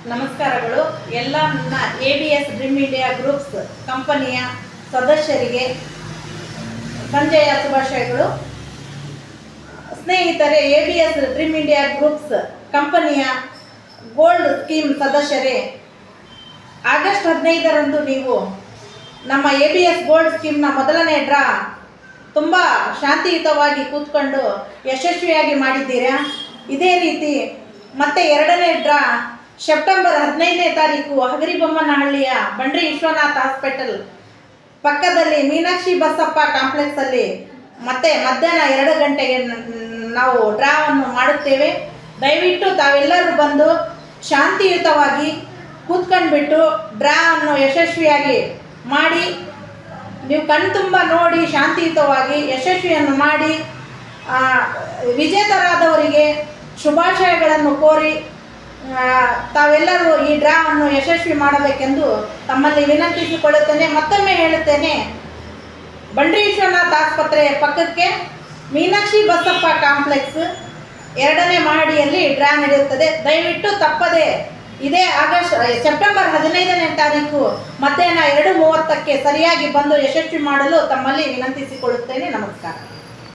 ನಮಸ್ಕಾರಗಳು. ಎಲ್ಲ ನನ್ನ ABS ಡ್ರೀಮ್ ಇಂಡಿಯಾ ಗ್ರೂಪ್ಸ್ ಕಂಪನಿಯ ಸದಸ್ಯರಿಗೆ ಸಂಜೆಯ ಶುಭಾಶಯಗಳು. ಸ್ನೇಹಿತರೆ, ABS ಡ್ರೀಮ್ ಇಂಡಿಯಾ ಗ್ರೂಪ್ಸ್ ಕಂಪನಿಯ ಗೋಲ್ಡ್ ಸ್ಕೀಮ್ ಸದಸ್ಯರೇ, ಆಗಸ್ಟ್ 15ರಂದು ನೀವು ನಮ್ಮ ABS ಗೋಲ್ಡ್ ಸ್ಕೀಮ್ನ ಮೊದಲನೇ ಡ್ರಾ ತುಂಬ ಶಾಂತಿಯುತವಾಗಿ ಕೂತ್ಕೊಂಡು ಯಶಸ್ವಿಯಾಗಿ ಮಾಡಿದ್ದೀರಾ. ಇದೇ ರೀತಿ ಮತ್ತೆ ಎರಡನೇ ಡ್ರಾ ಸೆಪ್ಟೆಂಬರ್ 15ನೇ ತಾರೀಕು ಹಗರಿಬೊಮ್ಮನಹಳ್ಳಿಯ ಬಂಡ್ರಿ ವಿಶ್ವನಾಥ್ ಹಾಸ್ಪಿಟಲ್ ಪಕ್ಕದಲ್ಲಿ ಮೀನಾಕ್ಷಿ ಬಸಪ್ಪ ಕಾಂಪ್ಲೆಕ್ಸಲ್ಲಿ ಮತ್ತೆ ಮಧ್ಯಾಹ್ನ 2 ಗಂಟೆಗೆ ನಾವು ಡ್ರಾವನ್ನು ಮಾಡುತ್ತೇವೆ. ದಯವಿಟ್ಟು ತಾವೆಲ್ಲರೂ ಬಂದು ಶಾಂತಿಯುತವಾಗಿ ಕೂತ್ಕೊಂಡ್ಬಿಟ್ಟು ಡ್ರಾವನ್ನು ಯಶಸ್ವಿಯಾಗಿ ಮಾಡಿ, ನೀವು ಕಣ್ತುಂಬ ನೋಡಿ ಶಾಂತಿಯುತವಾಗಿ ಯಶಸ್ವಿಯನ್ನು ಮಾಡಿ ವಿಜೇತರಾದವರಿಗೆ ಶುಭಾಶಯಗಳನ್ನು ಕೋರಿ ತಾವೆಲ್ಲರೂ ಈ ಡ್ರಾವನ್ನು ಯಶಸ್ವಿ ಮಾಡಬೇಕೆಂದು ತಮ್ಮಲ್ಲಿ ವಿನಂತಿಸಿಕೊಳ್ಳುತ್ತೇನೆ. ಮತ್ತೊಮ್ಮೆ ಹೇಳುತ್ತೇನೆ, ಬಂಡ್ರಿ ವಿಶ್ವನಾಥ್ ಆಸ್ಪತ್ರೆಯ ಪಕ್ಕಕ್ಕೆ ಮೀನಾಕ್ಷಿ ಬಸಪ್ಪ ಕಾಂಪ್ಲೆಕ್ಸ್ 2ನೇ ಮಹಡಿಯಲ್ಲಿ ಡ್ರಾ ನಡೆಯುತ್ತದೆ. ದಯವಿಟ್ಟು ತಪ್ಪದೆ ಇದೇ ಸೆಪ್ಟೆಂಬರ್ 15ನೇ ತಾರೀಕು ಮಧ್ಯಾಹ್ನ 2:30ಕ್ಕೆ ಸರಿಯಾಗಿ ಬಂದು ಯಶಸ್ವಿ ಮಾಡಲು ತಮ್ಮಲ್ಲಿ ವಿನಂತಿಸಿಕೊಳ್ಳುತ್ತೇನೆ. ನಮಸ್ಕಾರ.